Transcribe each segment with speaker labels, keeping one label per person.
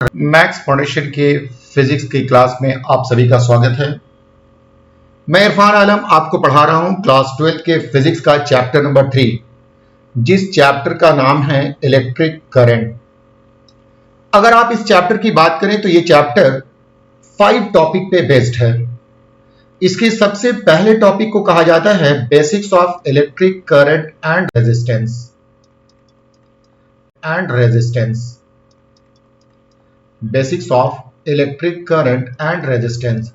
Speaker 1: Maths foundation के physics की class में आप सभी का स्वागत है। मैं इरफान आलम आपको पढ़ा रहा हूं क्लास 12 के फिजिक्स का चैप्टर नंबर 3, जिस चैप्टर का नाम है इलेक्ट्रिक करंट। अगर आप इस चैप्टर की बात करें तो ये चैप्टर 5 टॉपिक पे बेस्ड है। इसके सबसे पहले टॉपिक को कहा जाता है basics of electric current and resistance. Basics of electric current and resistance.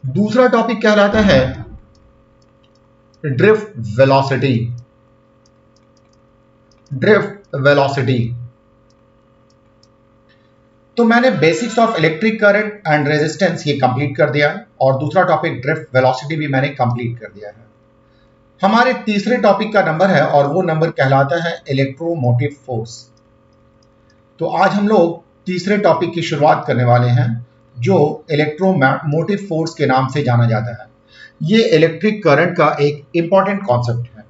Speaker 1: दूसरा टॉपिक कहलाता है ड्रिफ्ट वेलोसिटी। तो मैंने basics of electric current and resistance ये कंप्लीट कर दिया और दूसरा टॉपिक ड्रिफ्ट वेलोसिटी भी मैंने कंप्लीट कर दिया है। हमारे तीसरे टॉपिक का नंबर है और वो नंबर कहलाता है इलेक्ट्रोमोटिव फोर्स। तो आज हम लोग तीसरे टॉपिक की शुरुआत करने वाले हैं जो इलेक्ट्रोमोटिव फोर्स के नाम से जाना जाता है। ये इलेक्ट्रिक करंट का एक इंपॉर्टेंट कॉन्सेप्ट है।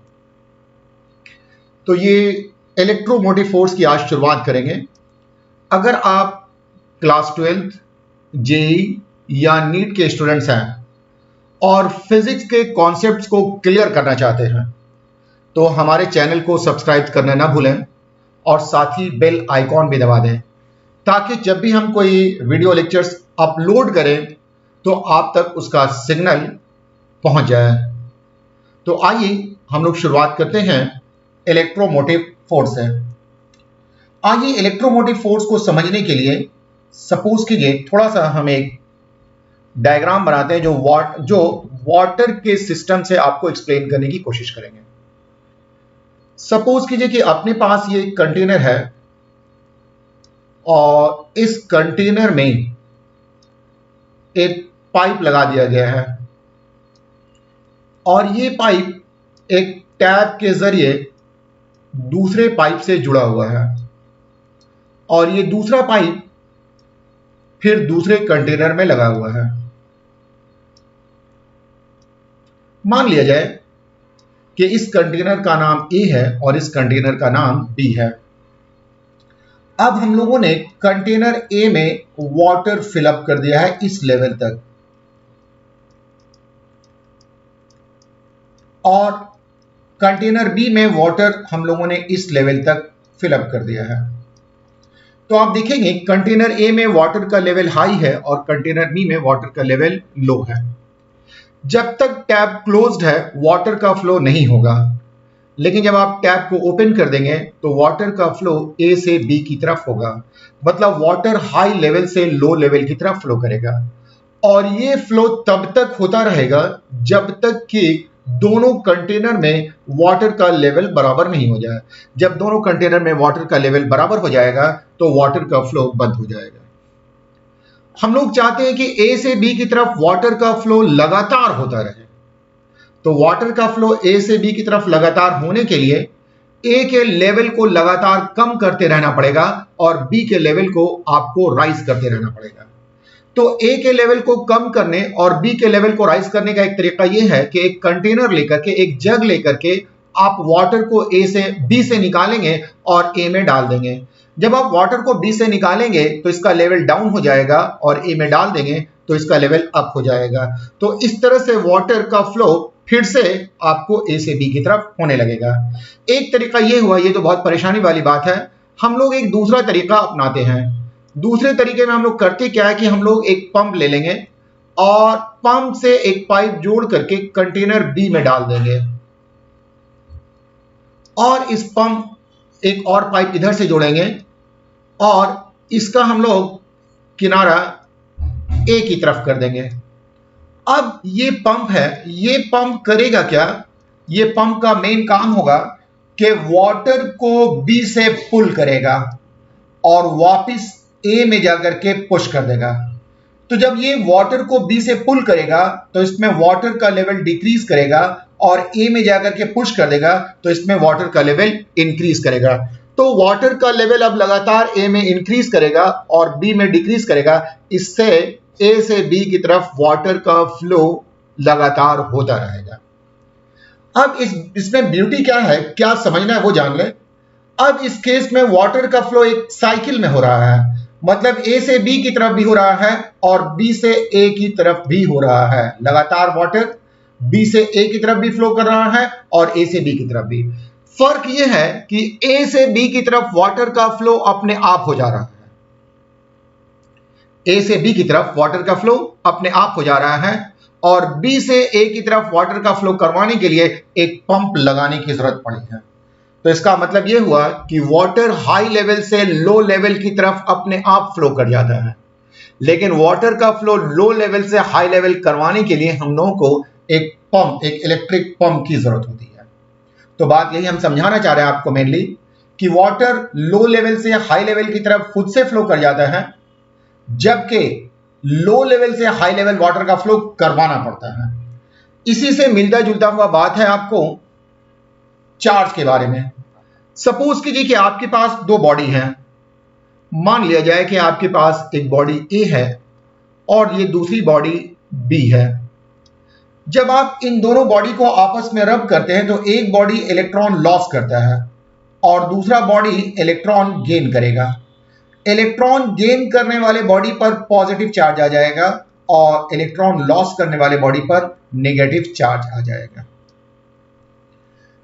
Speaker 1: तो ये इलेक्ट्रोमोटिव फोर्स की आज शुरुआत करेंगे। अगर आप क्लास 12 जेईई या नीट के स्टूडेंट्स हैं और फिजिक्स के कॉन्सेप्ट्स को क्लियर करना चाहते हैं तो हमारे चैनल को सब्सक्राइब करना ना भूलें और साथ ही बेल आइकॉन भी दबा दें ताकि जब भी हम कोई वीडियो लेक्चर्स अपलोड करें तो आप तक उसका सिग्नल पहुंच जाए। तो आइए हम लोग शुरुआत करते हैं इलेक्ट्रोमोटिव फोर्स से। आइए इलेक्ट्रोमोटिव फोर्स को समझने के लिए सपोज कीजिए थोड़ा सा हम एक डायग्राम बनाते हैं जो वाटर के सिस्टम से आपको एक्सप्लेन करने की कोशिश करेंगे। सपोज कीजिए कि अपने पास ये कंटेनर है और इस कंटेनर में एक पाइप लगा दिया गया है और ये पाइप एक टैप के जरिए दूसरे पाइप से जुड़ा हुआ है और ये दूसरा पाइप फिर दूसरे कंटेनर में लगा हुआ है। मान लिया जाए कि इस कंटेनर का नाम A है और इस कंटेनर का नाम B है। अब हम लोगों ने कंटेनर A में वाटर फिलअप कर दिया है इस लेवल तक और कंटेनर B में वाटर हम लोगों ने इस लेवल तक फिलअप कर दिया है। तो आप देखेंगे कंटेनर A में वाटर का लेवल हाई है और कंटेनर B में वाटर का लेवल लो है। जब तक टैप क्लोज्ड है वाटर का फ्लो नहीं होगा, लेकिन जब आप टैप को ओपन कर देंगे तो वाटर का फ्लो A से B की तरफ होगा। मतलब वाटर हाई लेवल से लो लेवल की तरफ फ्लो करेगा और ये फ्लो तब तक होता रहेगा जब तक कि दोनों कंटेनर में वाटर का लेवल बराबर नहीं हो जाए। जब दोनों कंटेनर में वाटर का लेवल बराबर हो जाएगा तो वाटर का फ्लो बंद हो जाएगा। हम लोग चाहते हैं कि A से B की तरफ वाटर का फ्लो लगातार होता रहे। तो वाटर का फ्लो A से B की तरफ लगातार होने के लिए A के लेवल को लगातार कम करते रहना पड़ेगा और B के लेवल को आपको राइज करते रहना पड़ेगा। तो A के लेवल को कम करने और B के लेवल को राइज करने का एक तरीका यह है कि एक कंटेनर लेकर के, एक जग लेकर के आप वाटर को B से निकालेंगे और A में डाल देंगे। जब आप वाटर को B से निकालेंगे तो इसका लेवल डाउन हो जाएगा और A में डाल देंगे तो इसका लेवल अप हो जाएगा। तो इस तरह से वाटर का फ्लो फिर से आपको A से B की तरफ होने लगेगा। एक तरीका यह हुआ, ये तो बहुत परेशानी वाली बात है। हम लोग एक दूसरा तरीका अपनाते हैं। दूसरे तरीके में हम लोग करते क्या है कि हम लोग एक पंप ले लेंगे और पंप से एक पाइप जोड़ करके कंटेनर B में डाल देंगे और इस पंप एक और पाइप इधर से जोड़ेंगे और इसका हम लोग किनारा A की तरफ कर देंगे। अब ये पंप है, ये पंप करेगा क्या? ये पंप का मेन काम होगा कि वाटर को B से पुल करेगा और वापस A में जाकर के पुश कर देगा। तो जब ये वाटर को B से पुल करेगा तो इसमें वाटर का लेवल डिक्रीज करेगा और A में जाकर के पुश कर देगा तो इसमें वाटर का लेवल इंक्रीज करेगा। तो वाटर का लेवल अब लगातार A में इंक्रीज करेगा और B में डिक्रीज करेगा। इससे A से B की तरफ वाटर का फ्लो लगातार होता रहेगा। अब इसमें ब्यूटी क्या है, क्या समझना है वो जान ले। अब इस केस में वाटर का फ्लो एक साइकिल में हो रहा है, मतलब ए से बी की तरफ भी हो रहा है और बी से ए की तरफ भी हो रहा है। लगातार वाटर बी से ए की तरफ भी फ्लो कर रहा है और ए से बी की तरफ भी। फर्क यह है कि ए से बी की तरफ वाटर का फ्लो अपने आप हो जा रहा है, ए से बी की तरफ वाटर का फ्लो अपने आप हो जा रहा है और बी से ए की तरफ वाटर का फ्लो करवाने के लिए एक पंप लगाने की जरूरत पड़ी है। तो इसका मतलब यह हुआ कि वाटर हाई लेवल से लो लेवल की तरफ अपने आप फ्लो कर जाता है, लेकिन वाटर का फ्लो लो लेवल से हाई लेवल करवाने के लिए हम लोगों को एक पंप, एक इलेक्ट्रिक पंप की जरूरत होती है। तो बात यही हम समझाना चाह रहे हैं आपको मेनली कि वाटर लो लेवल से हाई लेवल की तरफ खुद से फ्लो कर जाता है, जबकि लो लेवल से हाई लेवल वाटर का फ्लो करवाना पड़ता है। इसी से मिलता जुलता हुआ बात है आपको चार्ज के बारे में। सपोज कीजिए कि आपके पास दो बॉडी हैं। मान लिया जाए कि आपके पास एक बॉडी ए है और ये दूसरी बॉडी बी है। जब आप इन दोनों बॉडी को आपस में रब करते हैं तो एक बॉडी इलेक्ट्रॉन लॉस करता है और दूसरा बॉडी इलेक्ट्रॉन गेन करेगा। इलेक्ट्रॉन गेन करने वाले बॉडी पर पॉजिटिव चार्ज आ जाएगा और इलेक्ट्रॉन लॉस करने वाले बॉडी पर नेगेटिव चार्ज आ जाएगा।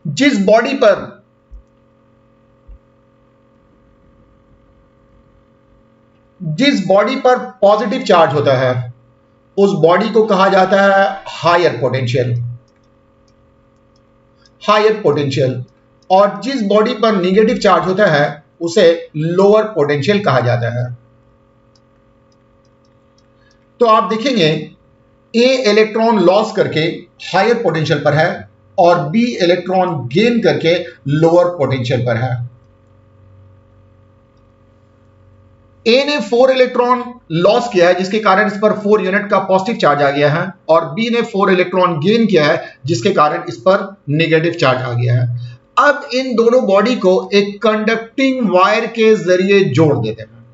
Speaker 1: जिस बॉडी पर पॉजिटिव चार्ज होता है उस बॉडी को कहा जाता है हायर पोटेंशियल, और जिस बॉडी पर नेगेटिव चार्ज होता है उसे लोअर पोटेंशियल कहा जाता है। तो आप देखेंगे ए इलेक्ट्रॉन लॉस करके हायर पोटेंशियल पर है और बी इलेक्ट्रॉन गेन करके लोअर पोटेंशियल पर है। ए ने 4 इलेक्ट्रॉन लॉस किया है जिसके कारण इस पर 4 यूनिट का पॉजिटिव चार्ज आ गया है और बी ने 4 इलेक्ट्रॉन गेन किया है जिसके कारण इस पर नेगेटिव चार्ज आ गया है। अब इन दोनों बॉडी को एक कंडक्टिंग वायर के जरिए जोड़ देते हैं।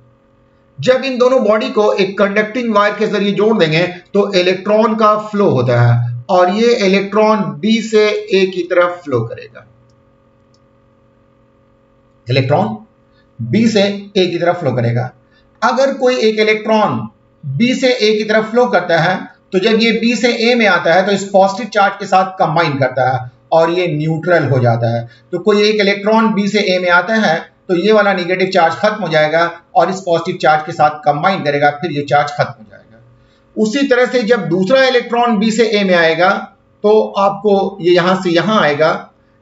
Speaker 1: जब इन दोनों बॉडी को एक कंडक्टिंग वायर के जरिए जोड़ देंगे तो इलेक्ट्रॉन का फ्लो होता है और ये इलेक्ट्रॉन बी से ए की तरफ फ्लो करेगा। इलेक्ट्रॉन बी से ए की तरफ फ्लो करेगा। अगर कोई एक इलेक्ट्रॉन बी से ए की तरफ फ्लो करता है तो जब ये बी से ए में आता है तो इस पॉजिटिव चार्ज के साथ कंबाइन करता है और ये न्यूट्रल हो जाता है। तो कोई एक इलेक्ट्रॉन बी से ए में आता है तो ये वाला नेगेटिव चार्ज खत्म हो जाएगा और इस पॉजिटिव चार्ज के साथ कंबाइन करेगा, फिर ये चार्ज खत्म हो जाएगा। उसी तरह से जब दूसरा इलेक्ट्रॉन बी से ए में आएगा तो आपको ये यहां से यहां आएगा,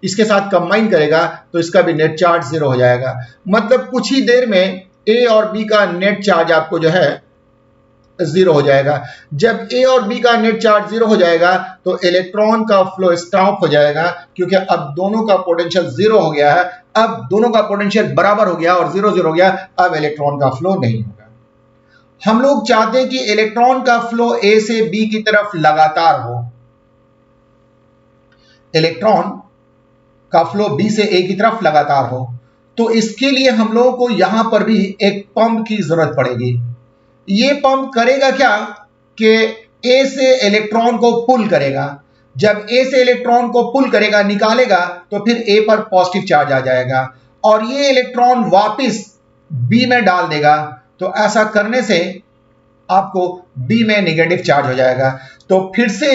Speaker 1: इसके साथ कंबाइन करेगा तो इसका भी नेट चार्ज 0 हो जाएगा। मतलब कुछ ही देर में ए और बी का नेट चार्ज आपको जो है 0 हो जाएगा। जब ए और बी का नेट चार्ज 0 हो जाएगा तो इलेक्ट्रॉन का फ्लो स्टॉप हो जाएगा, क्योंकि अब दोनों का पोटेंशियल 0 हो गया है। अब दोनों का पोटेंशियल बराबर हो गया और 0 0 हो गया। अब इलेक्ट्रॉन का फ्लो नहीं होगा। हम लोग चाहते हैं कि इलेक्ट्रॉन का फ्लो ए से बी की तरफ लगातार हो। इलेक्ट्रॉन का फ्लो बी से ए की तरफ लगातार हो, तो इसके लिए हम लोगों को यहां पर भी एक पंप की जरूरत पड़ेगी। ये पंप करेगा क्या कि ए से इलेक्ट्रॉन को पुल करेगा। जब ए से इलेक्ट्रॉन को पुल करेगा, निकालेगा, तो फिर ए पर पॉजिटिव चार्ज आ जाएगा और ये इलेक्ट्रॉन वापस बी में डाल देगा। तो ऐसा करने से आपको बी में नेगेटिव चार्ज हो जाएगा। तो फिर से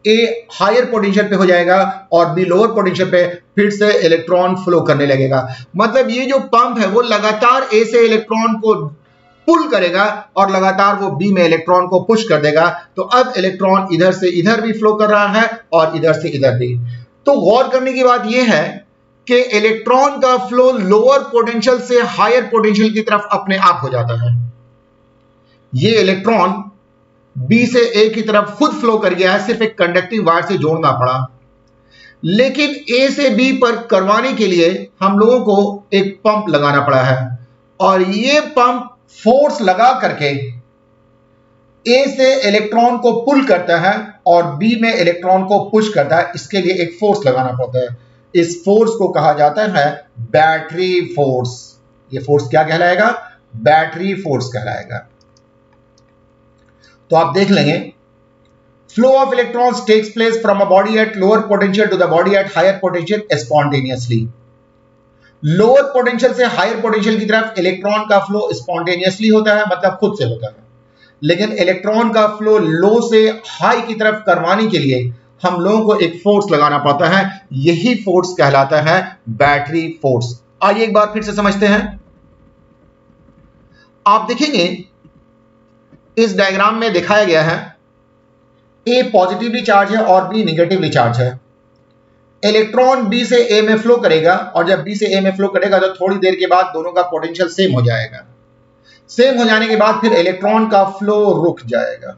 Speaker 1: ए हायर पोटेंशियल पे हो जाएगा और बी लोअर पोटेंशियल पे फिर से इलेक्ट्रॉन फ्लो करने लगेगा। मतलब ये जो पंप है वो लगातार ए से इलेक्ट्रॉन को पुल करेगा और लगातार वो बी में इलेक्ट्रॉन को पुश कर देगा। तो अब इलेक्ट्रॉन इधर से इधर भी फ्लो कर रहा है और इधर से इधर भी। तो गौर करने की बात यह है कि इलेक्ट्रॉन का फ्लो लोअर पोटेंशियल से हायर पोटेंशियल की तरफ अपने आप हो जाता है। ये इलेक्ट्रॉन बी से ए की तरफ खुद फ्लो कर गया है, सिर्फ एक कंडक्टिंग वायर से जोड़ना पड़ा। लेकिन ए से बी पर करवाने के लिए हम लोगों को एक पंप लगाना पड़ा है और ये पंप फोर्स लगा करके ए से इलेक्ट्रॉन को पुल करता है और बी में इलेक्ट्रॉन को पुश करता है। इसके लिए एक फोर्स लगाना पड़ता है। इस फोर्स को कहा जाता है बैटरी फोर्स। ये फोर्स क्या कहलाएगा? बैटरी फोर्स कहलाएगा। तो आप देख लेंगे, flow of electrons takes place from a body at lower potential to the body at higher potential spontaneously. Lower potential से हायर पोटेंशियल की तरफ इलेक्ट्रॉन का फ्लो स्पॉन्टेनियसली होता है, मतलब खुद से होता है। लेकिन इलेक्ट्रॉन का फ्लो लो से हाई की तरफ करवाने के लिए हम लोगों को एक फोर्स लगाना पड़ता है, यही फोर्स कहलाता है बैटरी फोर्स। आइए एक बार फिर से समझते हैं। आप देखेंगे इस डायग्राम में दिखाया गया है ए पॉजिटिवली चार्ज है और बी निगेटिवली चार्ज है। इलेक्ट्रॉन बी से ए में फ्लो करेगा और जब बी से ए में फ्लो करेगा तो थोड़ी देर के बाद दोनों का पोटेंशियल सेम हो जाएगा। सेम हो जाने के बाद फिर इलेक्ट्रॉन का फ्लो रुक जाएगा।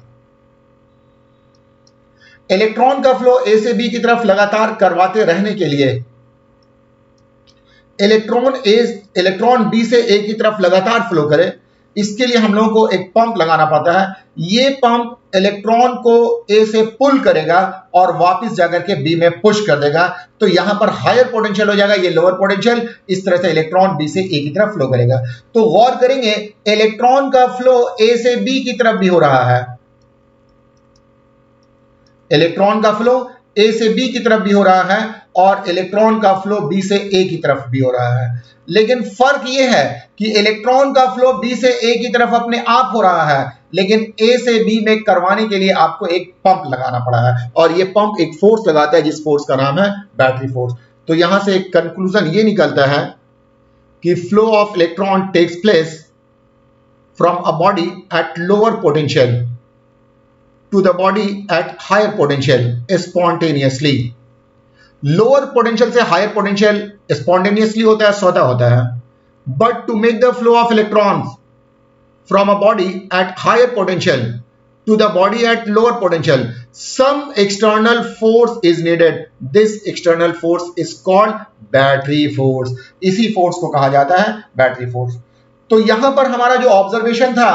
Speaker 1: इलेक्ट्रॉन का फ्लो ए से बी की तरफ लगातार करवाते रहने के लिए इलेक्ट्रॉन बी से ए की तरफ लगातार फ्लो करे, इसके लिए हम लोगों को एक पंप लगाना पड़ता है। ये पंप इलेक्ट्रॉन को ए से पुल करेगा और वापस जाकर के बी में पुश कर देगा। तो यहां पर हायर पोटेंशियल हो जाएगा, ये लोअर पोटेंशियल, इस तरह से इलेक्ट्रॉन बी से ए की तरफ फ्लो करेगा। तो गौर करेंगे इलेक्ट्रॉन का फ्लो ए से बी की तरफ भी हो रहा है, इलेक्ट्रॉन का फ्लो ए से बी की तरफ भी हो रहा है और इलेक्ट्रॉन का फ्लो बी से ए की तरफ भी हो रहा है। लेकिन फर्क यह है कि इलेक्ट्रॉन का फ्लो बी से ए की तरफ अपने आप हो रहा है, लेकिन ए से बी में करवाने के लिए आपको एक पंप लगाना पड़ा है और यह पंप एक फोर्स लगाता है जिस फोर्स का नाम है बैटरी फोर्स। तो यहां से एक कंक्लूजन ये निकलता है कि flow of electron takes place from a body at lower potential to the body at higher potential spontaneously। Lower potential से हायर पोटेंशियल स्पॉन्टेनियसली होता है, स्वतः होता है। But to make the flow of electrons from a body at higher potential to the body at lower potential some external force is needed. This external force is called battery force. इसी force को कहा जाता है battery force. तो यहां पर हमारा जो ऑब्जर्वेशन था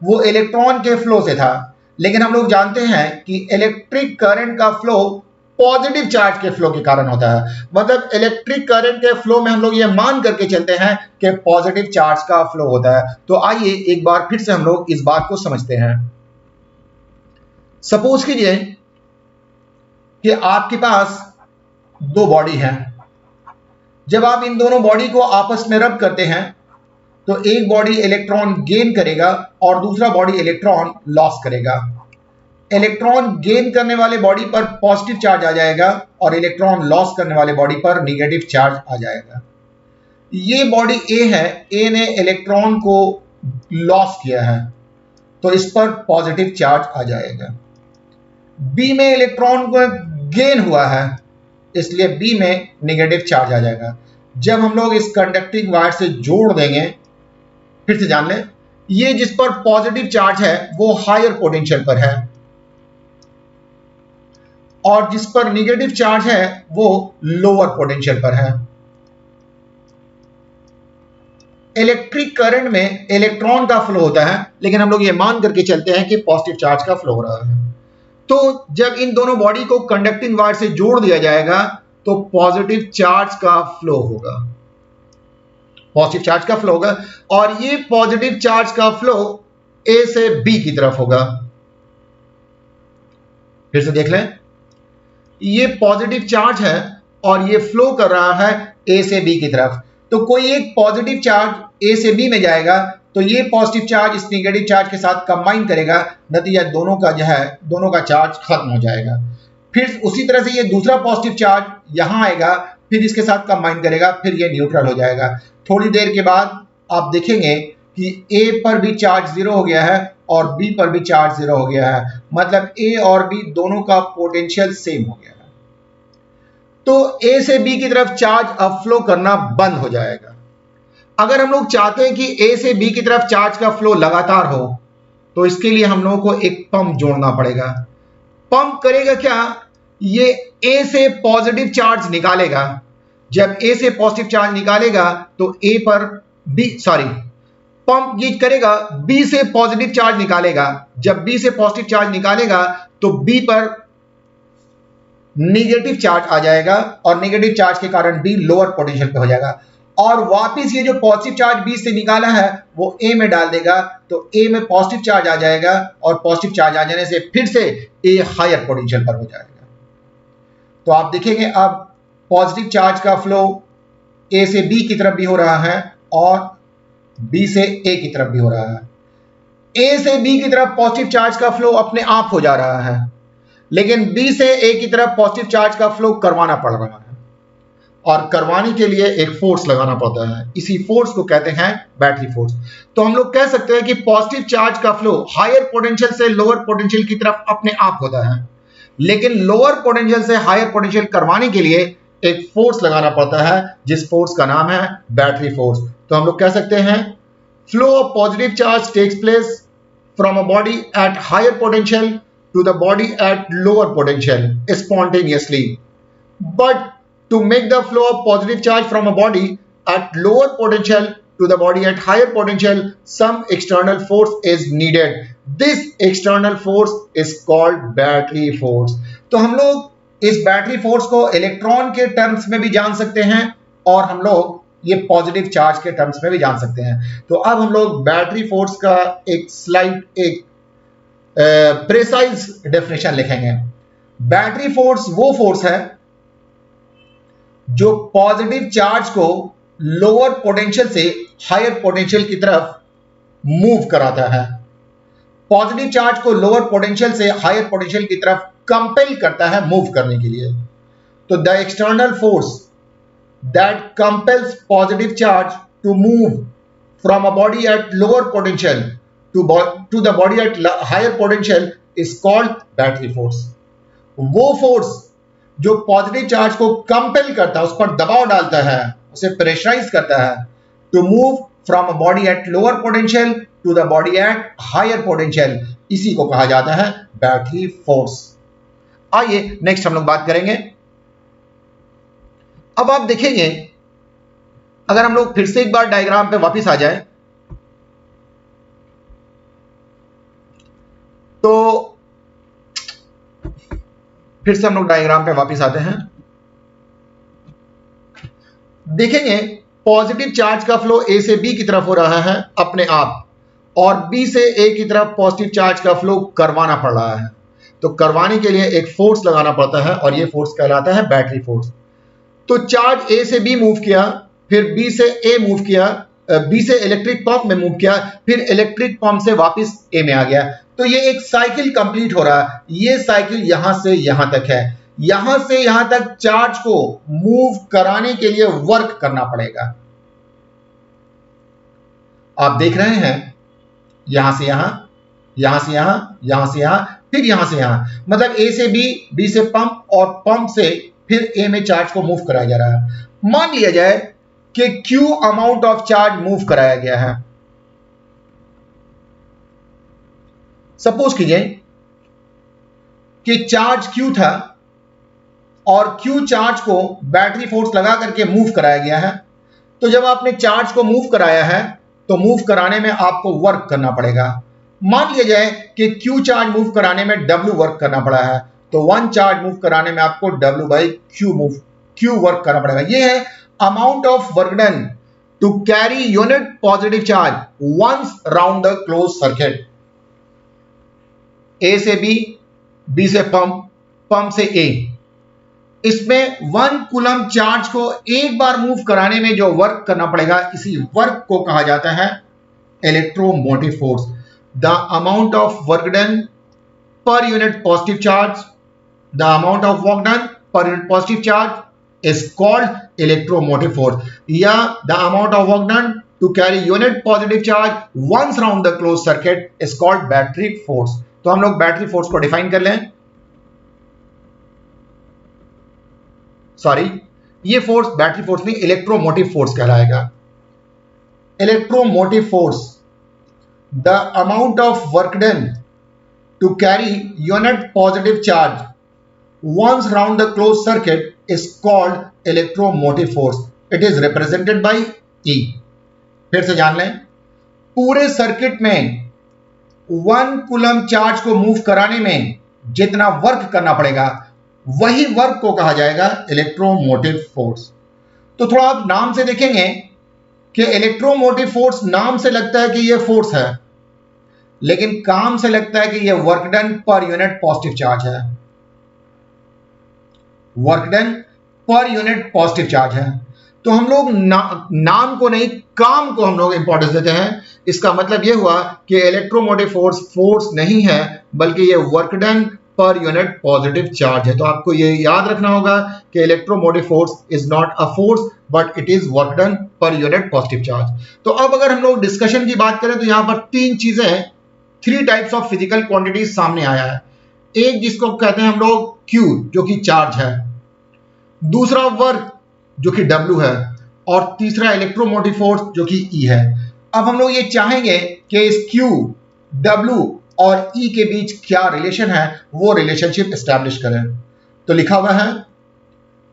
Speaker 1: वो इलेक्ट्रॉन के फ्लो से था, लेकिन हम लोग जानते हैं कि इलेक्ट्रिक करंट का फ्लो पॉजिटिव चार्ज के फ्लो के कारण होता है। मतलब इलेक्ट्रिक करंट के फ्लो में हम लोग ये मान करके चलते हैं कि पॉजिटिव चार्ज का फ्लो होता है। तो आइए एक बार फिर से हम लोग इस बात को समझते हैं। सपोज कीजिए कि आपके पास दो बॉडी हैं। जब आप इन दोनों बॉडी को आपस में रब करते हैं तो एक बॉडी इलेक्ट्रॉन गेन करेगा और दूसरा बॉडी इलेक्ट्रॉन लॉस करेगा। इलेक्ट्रॉन गेन करने वाले बॉडी पर पॉजिटिव चार्ज आ जाएगा और इलेक्ट्रॉन लॉस करने वाले बॉडी पर नेगेटिव चार्ज आ जाएगा। ये बॉडी ए है, ए ने इलेक्ट्रॉन को लॉस किया है तो इस पर पॉजिटिव चार्ज आ जाएगा। बी में इलेक्ट्रॉन को गेन हुआ है इसलिए बी में नेगेटिव चार्ज आ जाएगा। जब हम लोग इस कंडक्टिंग वायर से जोड़ देंगे, फिर से जान लें, ये जिस पर पॉजिटिव चार्ज है वो हायर पोटेंशियल पर है और जिस पर नेगेटिव चार्ज है वो लोअर पोटेंशियल पर है। इलेक्ट्रिक करंट में इलेक्ट्रॉन का फ्लो होता है, लेकिन हम लोग ये मान करके चलते हैं कि पॉजिटिव चार्ज का फ्लो हो रहा है। तो जब इन दोनों बॉडी को कंडक्टिंग वायर से जोड़ दिया जाएगा तो पॉजिटिव चार्ज का फ्लो होगा, पॉजिटिव चार्ज का फ्लो होगा और ये पॉजिटिव चार्ज का फ्लो ए से बी की तरफ होगा। फिर से देख लें, ये पॉजिटिव चार्ज है और ये फ्लो कर रहा है ए से बी की तरफ। तो कोई एक पॉजिटिव चार्ज ए से बी में जाएगा तो ये पॉजिटिव चार्ज इस नेगेटिव चार्ज के साथ कंबाइन करेगा, नतीजा दोनों का जो है दोनों का चार्ज खत्म हो जाएगा। फिर उसी तरह से ये दूसरा पॉजिटिव चार्ज यहां आएगा, फिर इसके साथ कंबाइन करेगा, फिर ये न्यूट्रल हो जाएगा। थोड़ी देर के बाद आप देखेंगे कि ए पर भी चार्ज जीरो हो गया है और बी पर भी चार्ज जीरो हो गया है, मतलब ए और बी दोनों का पोटेंशियल सेम हो गया है। तो ए से बी की तरफ चार्ज अब फ्लो करना बंद हो जाएगा। अगर हम लोग चाहते हैं कि ए से बी की तरफ चार्ज का फ्लो लगातार हो तो इसके लिए हम लोगों को एक पंप जोड़ना पड़ेगा। पंप करेगा क्या, ये ए से पॉजिटिव चार्ज निकालेगा। जब ए से पॉजिटिव चार्ज निकालेगा तो ए पर बी पंप ये करेगा बी से पॉजिटिव चार्ज निकालेगा। जब बी से पॉजिटिव चार्ज निकालेगा तो बी पर नेगेटिव चार्ज आ जाएगा और नेगेटिव चार्ज के कारण बी लोअर पोटेंशियल पे हो जाएगा और वापिस ये जो पॉजिटिव चार्ज बी से निकाला है वो ए में डाल देगा तो ए में पॉजिटिव चार्ज आ जाएगा और पॉजिटिव चार्ज आ जाने से फिर से ए हायर पोटेंशियल पर हो जाएगा। तो आप देखेंगे अब पॉजिटिव चार्ज का फ्लो ए से बी की तरफ भी हो रहा है और बी से ए की तरफ भी हो रहा है। ए से बी की तरफ पॉजिटिव चार्ज का फ्लो अपने आप हो जा रहा है, लेकिन बी से ए की तरफ पॉजिटिव चार्ज का फ्लो करवाना पड़ रहा है, और करवाने के लिए एक फोर्स लगाना पड़ता है। इसी फोर्स को कहते हैं बैटरी फोर्स। तो हम लोग कह सकते हैं कि पॉजिटिव चार्ज का फ्लो हायर पोटेंशियल से लोअर पोटेंशियल की तरफ अपने आप होता है, लेकिन लोअर पोटेंशियल से हायर पोटेंशियल करवाने के लिए एक फोर्स लगाना पड़ता है, जिस फोर्स का नाम है बैटरी फोर्स। तो हम लोग कह सकते हैं flow of positive charge takes place from a body at higher potential to the body at lower potential spontaneously, but to make the flow of positive charge from a body at lower potential to the body at higher potential, some external force is needed. This external force is called battery force. तो हम लोग इस battery force को electron के terms में भी जान सकते हैं और हम लोग ये पॉजिटिव चार्ज के टर्म्स में भी जान सकते हैं। तो अब हम लोग बैटरी फोर्स का एक प्रेसाइज डेफिनेशन लिखेंगे। बैटरी फोर्स वो फोर्स है जो पॉजिटिव चार्ज को लोअर पोटेंशियल से हायर पोटेंशियल की तरफ मूव कराता है, पॉजिटिव चार्ज को लोअर पोटेंशियल से हायर पोटेंशियल की तरफ कंपेल करता है मूव करने के लिए। तो the external force that compels positive charge to move from a body at lower potential to the body at higher potential is called battery force. वो फोर्स जो पॉजिटिव चार्ज को कंपेल करता है, उस पर दबाव डालता है, उसे प्रेशराइज करता है to move from a body at lower potential to the body at higher potential, इसी को कहा जाता है बैटरी फोर्स। आइए नेक्स्ट हम लोग बात करेंगे। अब आप देखेंगे, अगर हम लोग फिर से एक बार डायग्राम पे वापस आ जाए तो फिर से हम लोग डायग्राम पे वापस आते हैं। देखेंगे पॉजिटिव चार्ज का फ्लो ए से बी की तरफ हो रहा है अपने आप, और बी से ए की तरफ पॉजिटिव चार्ज का फ्लो करवाना पड़ रहा है। तो करवाने के लिए एक फोर्स लगाना पड़ता है और ये फोर्स कहलाता है बैटरी फोर्स। तो चार्ज ए से बी मूव किया, फिर बी से ए मूव किया, बी से इलेक्ट्रिक पंप में मूव किया, फिर इलेक्ट्रिक पंप से वापस ए में आ गया। तो ये एक साइकिल कंप्लीट हो रहा है। ये साइकिल यहां से यहां तक है। यहां से यहां तक चार्ज को मूव कराने के लिए वर्क करना पड़ेगा। आप देख रहे हैं, यहां से यहां, यहां से यहां, यहां से यहां, फिर यहां से यहां, मतलब ए से बी, बी से पंप और पंप से फिर ए में चार्ज को मूव कराया जा रहा है। मान लिया जाए कि Q amount of charge move कराया गया है। सपोज कीजिए कि चार्ज Q था और Q चार्ज को बैटरी फोर्स लगा करके मूव कराया गया है। तो जब आपने चार्ज को मूव कराया है तो मूव कराने में आपको वर्क करना पड़ेगा। मान लिया जाए कि Q चार्ज मूव कराने में W वर्क करना पड़ा है, तो 1 चार्ज मूव कराने में आपको W बाई Q वर्क करना पड़ेगा। ये है amount of work done to carry unit positive charge once round the closed circuit. A से B, B से पंप, पंप से A। इसमें 1 कूलम चार्ज को एक बार मूव कराने में जो वर्क करना पड़ेगा, इसी वर्क को कहा जाता है electromotive force. The amount of work done पर unit positive charge, the amount of work done पर unit positive charge is called electromotive force, या the amount of work done to carry unit positive charge once round the closed circuit is called battery force. तो हम लोग battery force को define कर लें। Sorry, ये force battery force नहीं, electromotive force कहलाएगा। Electromotive force, the amount of work done to carry unit positive charge once round the closed circuit is called electromotive force. It is represented by E. फिर से जान लें, पूरे circuit में 1 coulomb charge को move कराने में जितना वर्क करना पड़ेगा, वही वर्क को कहा जाएगा इलेक्ट्रोमोटिव फोर्स। तो थोड़ा आप नाम से देखेंगे कि इलेक्ट्रोमोटिव फोर्स नाम से लगता है कि यह फोर्स है, लेकिन काम से लगता है कि यह वर्क डन पर यूनिट पॉजिटिव चार्ज है। वर्क डन पर यूनिट पॉजिटिव चार्ज है। तो हम लोग नाम को नहीं, काम को हम लोग इंपॉर्टेंस देते हैं। इसका मतलब यह हुआ कि इलेक्ट्रोमोटिव फोर्स फोर्स नहीं है, बल्कि ये वर्क डन पर यूनिट पॉजिटिव चार्ज है। तो आपको ये याद रखना होगा कि electromotive force is not a force but it is work done पर यूनिट पॉजिटिव चार्ज। तो अब अगर हम लोग डिस्कशन की बात करें तो यहां पर तीन चीजें, three types of physical quantities सामने आया है। एक जिसको कहते हैं हम लोग Q जो कि चार्ज है, दूसरा वर्क जो कि W है, और तीसरा इलेक्ट्रोमोटिव फोर्स जो कि E है। अब हम लोग ये चाहेंगे कि इस Q, W और E के बीच क्या रिलेशन है, वो रिलेशनशिप एस्टैब्लिश करें। तो लिखा हुआ है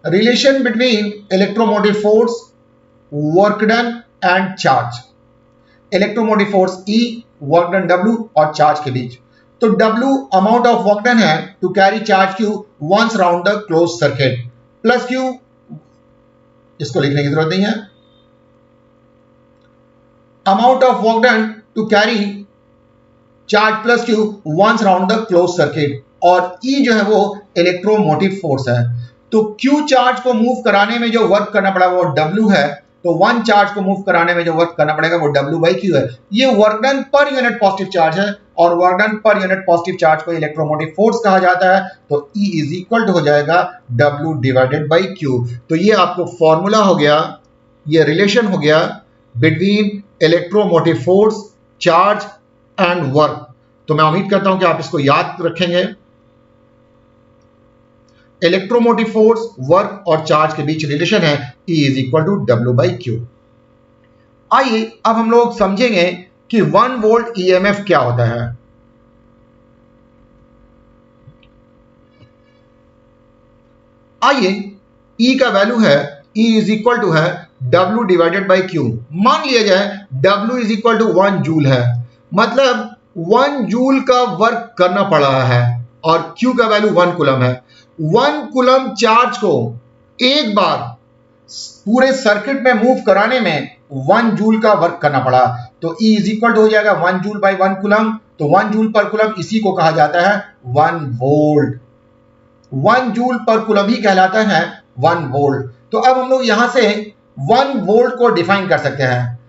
Speaker 1: relation between electromotive force, work done and charge. Electromotive force E, work done W और चार्ज के बीच। तो W amount of work done है to carry charge Q once round the close circuit, plus Q, इसको लिखने की जरूरत नहीं है, amount of work done to carry charge plus Q once round the close circuit, और E जो है वो इलेक्ट्रोमोटिव फोर्स है। तो Q चार्ज को मूव कराने में जो वर्क करना पड़ा वो W है, तो वन चार्ज को मूव कराने में जो वर्क करना पड़ेगा वो W/Q है। ये वर्क डन पर यूनिट पॉजिटिव चार्ज है, और वर्क डन पर यूनिट पॉजिटिव चार्ज को इलेक्ट्रोमोटिव फोर्स कहा जाता है। तो E इज इक्वल टू हो जाएगा W/Q। तो ये आपको फॉर्मूला हो गया, ये रिलेशन हो गया between electromotive force, charge and work. तो मैं उम्मीद करता हूं कि आप इसको याद रखेंगे। इलेक्ट्रोमोटिव फोर्स, वर्क और चार्ज के बीच रिलेशन है E is equal to W/Q। आइए अब हम लोग समझेंगे कि 1 वोल्ट EMF क्या होता है। आइए E का वैल्यू है, E इज इक्वल टू है W/Q। मान लिया जाए W is equal to 1 joule है, मतलब 1 जूल का वर्क करना पड़ रहा है, और Q का वैल्यू 1 कूलम है। 1 कूलम चार्ज को एक बार पूरे सर्किट में मूव कराने में 1 जूल का वर्क करना पड़ा। तो E इज इक्वल टू हो जाएगा 1 जूल बाई 1 कूलम। तो 1 जूल पर कूलम, इसी को कहा जाता है 1 वोल्ट। 1 जूल पर कूलम ही कहलाता है 1 वोल्ट। तो अब हम लोग यहां से 1 वोल्ट को डिफाइन कर सकते हैं।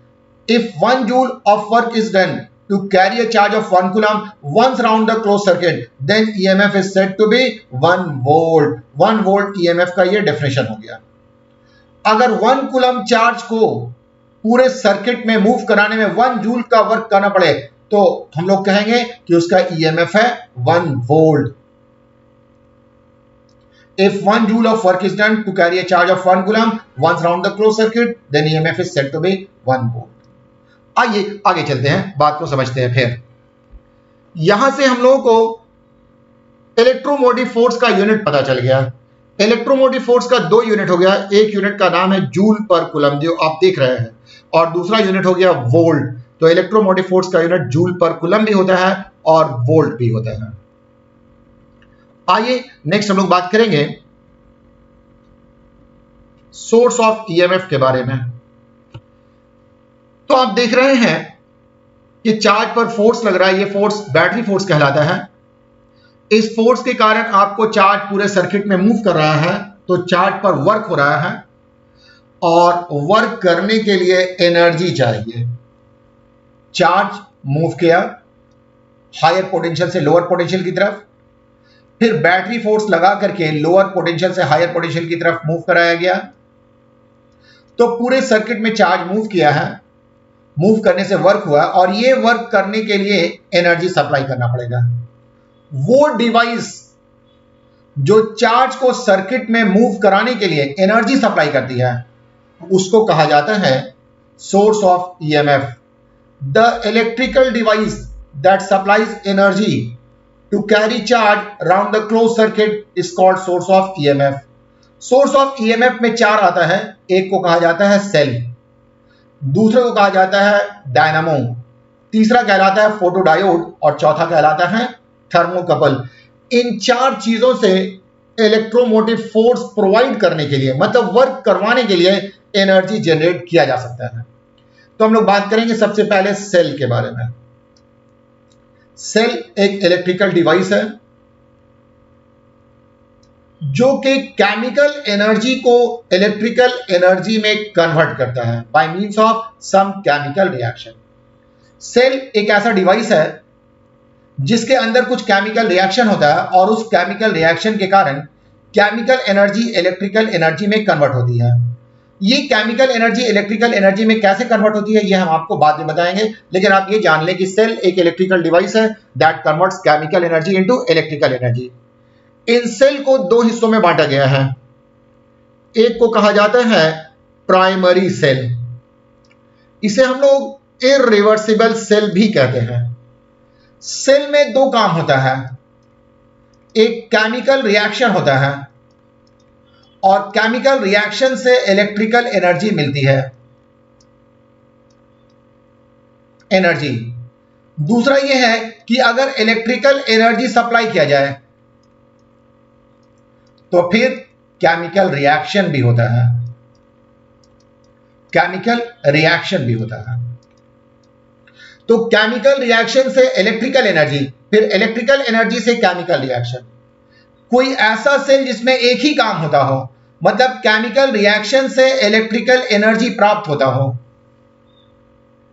Speaker 1: If 1 joule of work is done to carry a charge of 1 coulomb once round the closed circuit, then EMF is said to be 1 volt. 1 volt EMF का ये डेफिनेशन हो गया। अगर 1 कूलम चार्ज को पूरे सर्किट में मूव कराने में 1 जूल का वर्क करना पड़े, तो हम लोग कहेंगे कि उसका EMF है 1 volt. If 1 joule of work is done to carry a charge of 1 coulomb once round the closed circuit, then EMF is said to be 1 volt. आइए आगे चलते हैं, बात को समझते हैं। फिर यहां से हम लोगों को इलेक्ट्रोमोटिव फोर्स का यूनिट पता चल गया। इलेक्ट्रोमोटिव फोर्स का 2 यूनिट हो गया। एक यूनिट का नाम है जूल पर कूलम जो आप देख रहे हैं, और दूसरा यूनिट हो गया वोल्ट। तो इलेक्ट्रोमोटिव फोर्स का यूनिट जूल पर कूलम भी होता है और वोल्ट भी होता है। आइए नेक्स्ट हम लोग बात करेंगे सोर्स ऑफ EMF के बारे में। तो आप देख रहे हैं कि चार्ज पर फोर्स लग रहा है, ये फोर्स बैटरी फोर्स कहलाता है। इस फोर्स के कारण आपको चार्ज पूरे सर्किट में मूव कर रहा है, तो चार्ज पर वर्क हो रहा है, और वर्क करने के लिए एनर्जी चाहिए। चार्ज मूव किया हायर पोटेंशियल से लोअर पोटेंशियल की तरफ, फिर बैटरी फोर्स लगा करके लोअर पोटेंशियल से हायर पोटेंशियल की तरफ मूव कराया गया। तो पूरे सर्किट में चार्ज मूव किया है, मूव करने से वर्क हुआ, और ये वर्क करने के लिए एनर्जी सप्लाई करना पड़ेगा। वो डिवाइस जो चार्ज को सर्किट में मूव कराने के लिए एनर्जी सप्लाई करती है, उसको कहा जाता है source of EMF। The electrical device that supplies energy to carry charge round the close circuit is called source of EMF। Source of EMF में 4 आता है। एक को कहा जाता है सेल, दूसरे को कहा जाता है डायनामो, तीसरा कहलाता है फोटोडायोड, और चौथा कहलाता है थर्मोकपल। इन 4 चीजों से इलेक्ट्रोमोटिव फोर्स प्रोवाइड करने के लिए, मतलब वर्क करवाने के लिए एनर्जी जनरेट किया जा सकता है। तो हम लोग बात करेंगे सबसे पहले सेल के बारे में। सेल एक इलेक्ट्रिकल डिवाइस है जो कि केमिकल एनर्जी को इलेक्ट्रिकल एनर्जी में कन्वर्ट करता है by means of some chemical reaction. Cell एक ऐसा डिवाइस है जिसके अंदर कुछ केमिकल रिएक्शन होता है और उस केमिकल रिएक्शन के कारण केमिकल एनर्जी इलेक्ट्रिकल एनर्जी में कन्वर्ट होती है। ये केमिकल एनर्जी इलेक्ट्रिकल एनर्जी में कैसे कन्वर्ट होती है ये हम आपको बाद में बताएंगे, लेकिन आप ये जान लें कि सेल एक इलेक्ट्रिकल डिवाइस है that converts chemical energy into electrical energy. इन सेल को दो हिस्सों में बांटा गया है। एक को कहा जाता है प्राइमरी सेल, इसे हम लोग इरिवर्सिबल सेल भी कहते हैं। सेल में दो काम होता है, एक केमिकल रिएक्शन होता है और केमिकल रिएक्शन से इलेक्ट्रिकल एनर्जी मिलती है एनर्जी। दूसरा यह है कि अगर इलेक्ट्रिकल एनर्जी सप्लाई किया जाए तो फिर केमिकल रिएक्शन भी होता है, केमिकल रिएक्शन भी होता है। तो केमिकल रिएक्शन से इलेक्ट्रिकल एनर्जी, फिर इलेक्ट्रिकल एनर्जी से केमिकल रिएक्शन। कोई ऐसा सेल जिसमें एक ही काम होता हो, मतलब केमिकल रिएक्शन से इलेक्ट्रिकल एनर्जी प्राप्त होता हो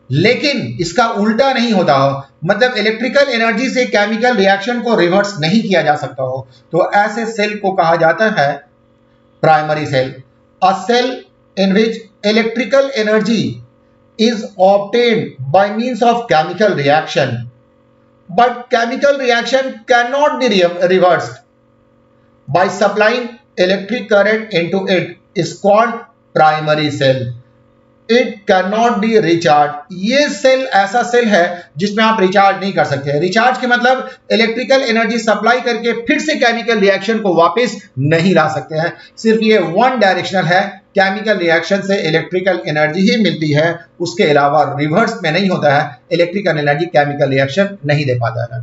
Speaker 1: लेकिन इसका उल्टा नहीं होता हो, मतलब इलेक्ट्रिकल एनर्जी से केमिकल रिएक्शन को रिवर्स नहीं किया जा सकता हो, तो ऐसे सेल को कहा जाता है primary cell. A cell in which electrical energy is obtained by means of chemical reaction, but chemical reaction cannot be reversed by supplying electric current into it is called primary cell. It cannot be recharged. ये cell ऐसा cell है जिसमें आप recharge नहीं कर सकते। Recharge के मतलब इलेक्ट्रिकल एनर्जी सप्लाई करके फिर से केमिकल रिएक्शन को वापस नहीं ला सकते हैं। सिर्फ ये वन डायरेक्शनल है, केमिकल रिएक्शन से इलेक्ट्रिकल एनर्जी ही मिलती है, उसके अलावा रिवर्स में नहीं होता है, इलेक्ट्रिकल एनर्जी केमिकल रिएक्शन नहीं दे पाता है।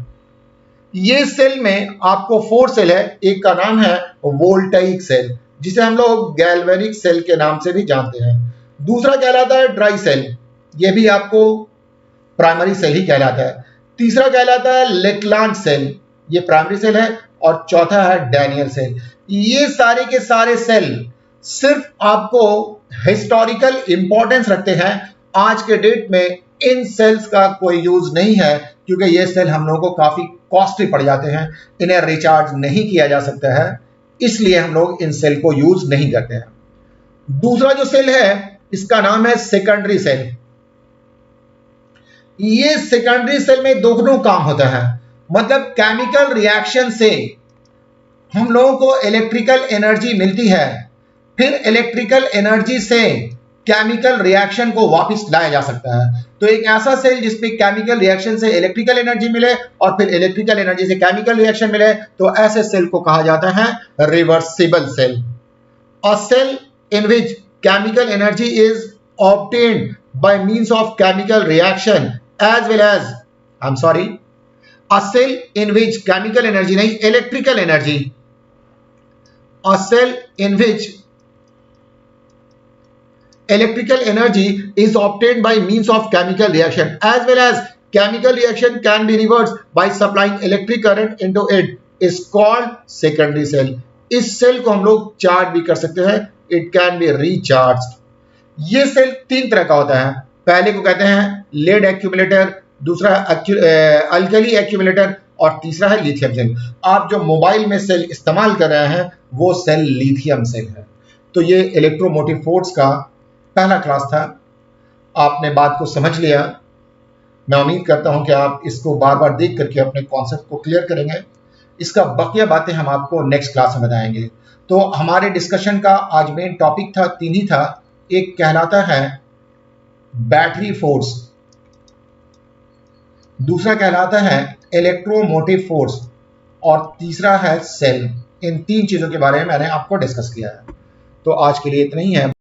Speaker 1: ये सेल में आपको 4 सेल है, एक का नाम है वोल्टाइक सेल जिसे हम लोग गैल्वेनिक सेल के नाम से भी जानते हैं। दूसरा कहलाता है ड्राई सेल, यह भी आपको प्राइमरी सेल ही कहलाता है। तीसरा कहलाता है लेक्लांड सेल, ये प्राइमरी सेल है। और चौथा है डैनियल सेल। ये सारे के सारे सेल सिर्फ आपको हिस्टोरिकल इंपॉर्टेंस रखते हैं। आज के डेट में इन सेल्स का कोई यूज नहीं है क्योंकि ये सेल हम लोगों को काफी कॉस्टली पड़ जाते हैं, इन्हें रिचार्ज नहीं किया जा सकता है, इसलिए हम लोग इन सेल को यूज नहीं करते हैं। दूसरा जो सेल है इसका नाम है सेकेंडरी सेल। ये सेकेंडरी सेल में दोनों काम होता है, मतलब केमिकल रिएक्शन से हम लोगों को इलेक्ट्रिकल एनर्जी मिलती है, फिर इलेक्ट्रिकल एनर्जी से केमिकल रिएक्शन को वापस लाया जा सकता है। तो एक ऐसा सेल जिसमें केमिकल रिएक्शन से इलेक्ट्रिकल एनर्जी मिले और फिर इलेक्ट्रिकल एनर्जी से केमिकल रिएक्शन मिले, तो ऐसे सेल को कहा जाता है reversible cell. A cell in which chemical energy is obtained by means of chemical reaction as well as a cell in which chemical energy नहीं electrical energy, a cell in which electrical energy is obtained by means of chemical reaction as well as chemical reaction can be reversed by supplying electric current into it is called secondary cell। इस cell को हम लोग charge भी कर सकते हैं, it can be recharged. ये cell 3 तरह का होता है। पहले को कहते हैं लेड एक्यूमुलेटर, दूसरा अल्कली एक्यूमुलेटर और तीसरा है लिथियम सेल। आप जो मोबाइल में सेल इस्तेमाल कर रहे हैं वो सेल लिथियम सेल है। तो ये इलेक्ट्रोमोटिव फोर्स का पहला क्लास था। आपने बात को समझ लिया। मैं उम्मीद करता हूं कि आप इसको बार बार देख करके अपने कॉन्सेप्ट को क्लियर करेंगे। इसका बकिया बातें हम आपको नेक्स्ट क्लास में बताएंगे। तो हमारे डिस्कशन का आज मेन टॉपिक था 3 ही था। एक कहलाता है बैटरी फोर्स, दूसरा कहलाता है इलेक्ट्रोमोटिव फोर्स और तीसरा है सेल। इन 3 चीजों के बारे में मैंने आपको डिस्कस किया है। तो आज के लिए इतना ही है।